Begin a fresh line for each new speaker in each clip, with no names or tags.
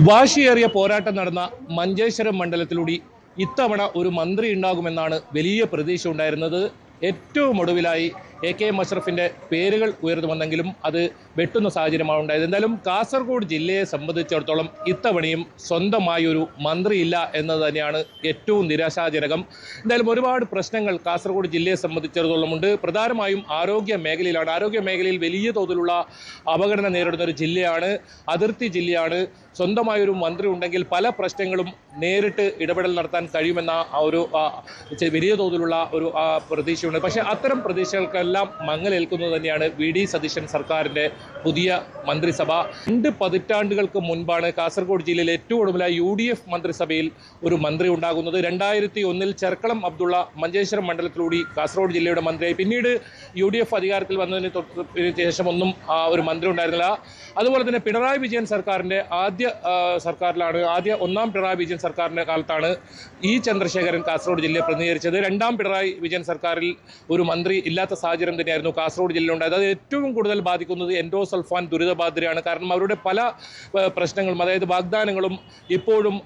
വാശിയേറിയ പോരാട്ടം നടന്ന മഞ്ചേശ്വരം മണ്ഡലത്തിലൂടെ ഇത്തവണ ഒരു മന്ത്രി ഉണ്ടാകുമെന്നാണ് വലിയ പ്രതീക്ഷ ഉണ്ടായിരുന്നത്. ഏറ്റവും ഒടുവിലായി AK മഷ്റഫിൻ്റെ പേരുകൾ ഉയർന്നു വന്നെങ്കിലും അത് വെട്ടുന്ന സാഹചര്യമാണ് ഉണ്ടായത്. എന്തായാലും കാസർഗോഡ് ജില്ലയെ സംബന്ധിച്ചിടത്തോളം ഇത്തവണയും സ്വന്തമായി ഒരു മന്ത്രിയില്ല എന്നത് തന്നെയാണ് ഏറ്റവും നിരാശാജനകം. എന്തായാലും ഒരുപാട് പ്രശ്നങ്ങൾ കാസർഗോഡ് ജില്ലയെ സംബന്ധിച്ചിടത്തോളം ഉണ്ട്. പ്രധാനമായും ആരോഗ്യ മേഖലയിലാണ്. ആരോഗ്യ മേഖലയിൽ വലിയ തോതിലുള്ള അവഗണന നേരിടുന്ന ഒരു ജില്ലയാണ്, അതിർത്തി ജില്ലയാണ്. സ്വന്തമായൊരു മന്ത്രി ഉണ്ടെങ്കിൽ പല പ്രശ്നങ്ങളും നേരിട്ട് ഇടപെടൽ നടത്താൻ കഴിയുമെന്ന ഒരു വലിയ തോതിലുള്ള ഒരു പ്രതീക്ഷയുണ്ട്. പക്ഷേ അത്തരം പ്രതീക്ഷകൾക്കെല്ലാം മങ്ങലേൽക്കുന്നത് തന്നെയാണ് VD സതീശൻ സർക്കാരിൻ്റെ പുതിയ മന്ത്രിസഭ. 2 പതിറ്റാണ്ടുകൾക്ക് മുൻപാണ് കാസർഗോഡ് ജില്ലയിൽ ഏറ്റവും ഒടുവിലായി UDF മന്ത്രിസഭയിൽ ഒരു മന്ത്രി ഉണ്ടാകുന്നത്. 2001 ചെർക്കളം അബ്ദുള്ള മഞ്ചേശ്വരം മണ്ഡലത്തിലൂടെ കാസർഗോഡ് ജില്ലയുടെ മന്ത്രിയായി. പിന്നീട് UDF അധികാരത്തിൽ വന്നതിന് ശേഷം ഒന്നും ഒരു മന്ത്രി ഉണ്ടായിരുന്നില്ല. അതുപോലെ തന്നെ പിണറായി വിജയൻ സർക്കാരിൻ്റെ ഒന്നാം പിണറായി വിജയൻ സർക്കാരിൻ്റെ കാലത്താണ് ചന്ദ്രശേഖരൻ കാസർഗോഡ് ജില്ലയെ പ്രതിനിധീകരിച്ചത്. 2ാം പിണറായി വിജയൻ സർക്കാരിൽ ഒരു മന്ത്രി ഇല്ലാത്ത സാഹചര്യം തന്നെയായിരുന്നു കാസർഗോഡ് ജില്ലയിൽ ഉണ്ടായത്. അത് ഏറ്റവും കൂടുതൽ ബാധിക്കുന്നത് എൻഡോസൾഫാൻ ദുരിതബാധിതരെയാണ്. കാരണം അവരുടെ പല പ്രശ്നങ്ങളും, അതായത് വാഗ്ദാനങ്ങളും ഇപ്പോഴും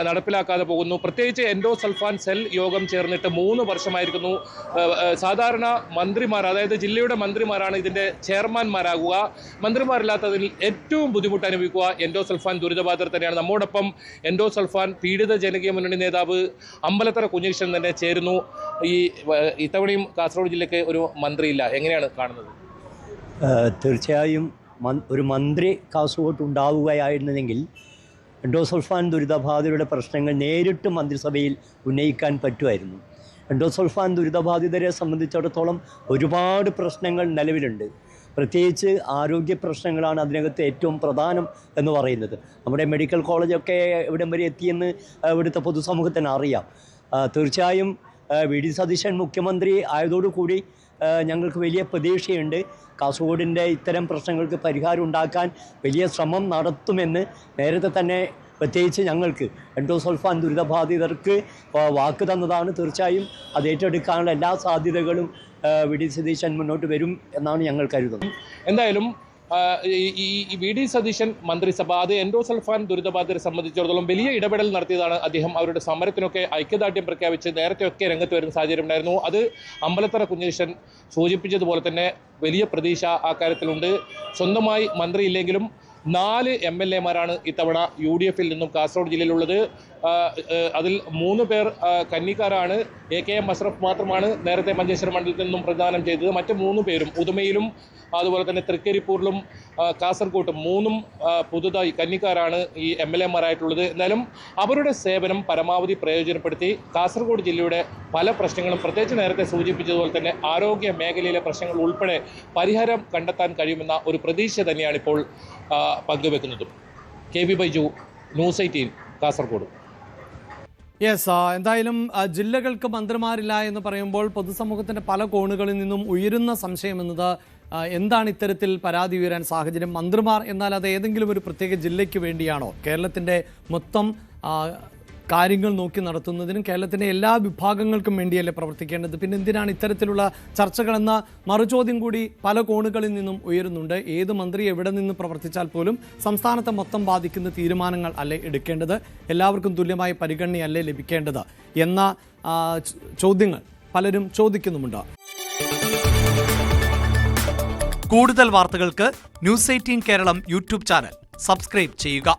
നടപ്പിലാക്കാതെ പോകുന്നു. പ്രത്യേകിച്ച് എൻഡോസൾഫാൻ സെൽ യോഗം ചേർന്നിട്ട് 3 വർഷമായിരിക്കുന്നു. സാധാരണ മന്ത്രിമാർ, അതായത് ജില്ലയുടെ മന്ത്രിമാരാണ് ഇതിൻ്റെ ചെയർമാൻമാരാകുക. മന്ത്രിമാരില്ലാത്തതിൽ ഏറ്റവും ബുദ്ധിമുട്ട് അനുഭവിക്കുക എൻഡോസൾഫാൻ ദുരിതബാധിതർ തന്നെയാണ്. നമ്മോടൊപ്പം എൻഡോസൾഫാൻ പീഡിത ജനകീയ മുന്നണി നേതാവ് അമ്പലത്തറ കുഞ്ഞികൃഷ്ണൻ തന്നെ ചേരുന്നു. ഇത്തവണയും കാസർഗോഡ് ജില്ലയ്ക്ക് ഒരു മന്ത്രിയില്ല, എങ്ങനെയാണ് കാണുന്നത്?
തീർച്ചയായും ഒരു മന്ത്രി കാസർഗോഡ് ഉണ്ടാവുകയായിരുന്നെങ്കിൽ എൻഡോസൾഫാൻ ദുരിതബാധിതരുടെ പ്രശ്നങ്ങൾ നേരിട്ട് മന്ത്രിസഭയിൽ ഉന്നയിക്കാൻ പറ്റുമായിരുന്നു. എൻഡോസൾഫാൻ ദുരിതബാധിതരെ സംബന്ധിച്ചിടത്തോളം ഒരുപാട് പ്രശ്നങ്ങൾ നിലവിലുണ്ട്. പ്രത്യേകിച്ച് ആരോഗ്യ പ്രശ്നങ്ങളാണ് അതിനകത്ത് ഏറ്റവും പ്രധാനം എന്ന് പറയുന്നത്. നമ്മുടെ മെഡിക്കൽ കോളേജൊക്കെ ഇവിടം വരെ എത്തിയെന്ന് ഇവിടുത്തെ പൊതുസമൂഹത്തിന് അറിയാം. തീർച്ചയായും VD സതീശൻ മുഖ്യമന്ത്രി ആയതോടുകൂടി ഞങ്ങൾക്ക് വലിയ പ്രതീക്ഷയുണ്ട്. കാസർഗോഡിൻ്റെ ഇത്തരം പ്രശ്നങ്ങൾക്ക് പരിഹാരം ഉണ്ടാക്കാൻ വലിയ ശ്രമം നടത്തുമെന്ന് നേരത്തെ തന്നെ പ്രത്യേകിച്ച് ഞങ്ങൾക്ക് എൻഡോസൾഫാൻ ദുരിതബാധിതർക്ക് വാക്ക് തന്നതാണ്. തീർച്ചയായും അത് ഏറ്റെടുക്കാനുള്ള എല്ലാ സാധ്യതകളും VD സതീശൻ മുന്നോട്ട് വരും എന്നാണ് ഞങ്ങൾ കരുതുന്നത്.
എന്തായാലും ഈ VD സതീശൻ മന്ത്രിസഭ അത് എൻഡോസൾഫാൻ ദുരിതബാധിതരെ സംബന്ധിച്ചിടത്തോളം വലിയ ഇടപെടൽ നടത്തിയതാണ്. അദ്ദേഹം അവരുടെ സമരത്തിനൊക്കെ ഐക്യദാർഢ്യം പ്രഖ്യാപിച്ച് നേരത്തെയൊക്കെ രംഗത്ത് വരുന്ന സാഹചര്യം ഉണ്ടായിരുന്നു. അത് അമ്പലത്തറ കുഞ്ഞികൃഷ്ണൻ സൂചിപ്പിച്ചതുപോലെ തന്നെ വലിയ പ്രതീക്ഷ ആ കാര്യത്തിലുണ്ട്. സ്വന്തമായി മന്ത്രിയില്ലെങ്കിലും 4 MLA-മാരാണ് ഇത്തവണ UDF-ൽ നിന്നും കാസർഗോഡ് ജില്ലയിലുള്ളത്. അതിൽ 3 പേർ കന്നിക്കാരാണ്. AK മഷ്റഫ് മാത്രമാണ് നേരത്തെ മഞ്ചേശ്വരം മണ്ഡലത്തിൽ നിന്നും പ്രദാനം ചെയ്തത്. മറ്റ് 3 പേരും ഉദുമയിലും അതുപോലെ തന്നെ തൃക്കരിപ്പൂരിലും കാസർഗോട്ടും 3 പുതുതായി കന്നിക്കാരാണ് ഈ MLA-മാരായിട്ടുള്ളത്. എന്നാലും അവരുടെ സേവനം പരമാവധി പ്രയോജനപ്പെടുത്തി കാസർഗോഡ് ജില്ലയുടെ പല പ്രശ്നങ്ങളും, പ്രത്യേകിച്ച് നേരത്തെ സൂചിപ്പിച്ചതുപോലെ തന്നെ ആരോഗ്യ മേഖലയിലെ പ്രശ്നങ്ങൾ ഉൾപ്പെടെ പരിഹാരം കണ്ടെത്താൻ കഴിയുമെന്ന ഒരു പ്രതീക്ഷ തന്നെയാണ് ഇപ്പോൾ പങ്കുവെക്കുന്നത്. KB Baiju, News 18 Kasaragod.
എന്തായാലും ജില്ലകൾക്ക് മന്ത്രിമാരില്ല എന്ന് പറയുമ്പോൾ പൊതുസമൂഹത്തിൻ്റെ പല കോണുകളിൽ നിന്നും ഉയരുന്ന സംശയം എന്നത് എന്താണ് ഇത്തരത്തിൽ പരാതി ഉയരാൻ സാഹചര്യം? മന്ത്രിമാർ എന്നാൽ അത് ഏതെങ്കിലും ഒരു പ്രത്യേക ജില്ലയ്ക്ക് വേണ്ടിയാണോ? കേരളത്തിൻ്റെ മൊത്തം കാര്യങ്ങൾ നോക്കി നടത്തുന്നതിനും കേരളത്തിൻ്റെ എല്ലാ വിഭാഗങ്ങൾക്കും വേണ്ടിയല്ലേ പ്രവർത്തിക്കേണ്ടത്? പിന്നെ എന്തിനാണ് ഇത്തരത്തിലുള്ള ചർച്ചകളെന്ന മറുചോദ്യം കൂടി പല കോണുകളിൽ നിന്നും ഉയരുന്നുണ്ട്. ഏത് മന്ത്രി എവിടെ നിന്ന് പ്രവർത്തിച്ചാൽ പോലും സംസ്ഥാനത്തെ മൊത്തം ബാധിക്കുന്ന തീരുമാനങ്ങൾ അല്ലേ എടുക്കേണ്ടത്? എല്ലാവർക്കും തുല്യമായ പരിഗണനയല്ലേ ലഭിക്കേണ്ടത് എന്ന ചോദ്യങ്ങൾ പലരും ചോദിക്കുന്നുമുണ്ട്.
കൂടുതൽ വാർത്തകൾക്ക് News 18 Keralam YouTube channel subscribe ചെയ്യുക.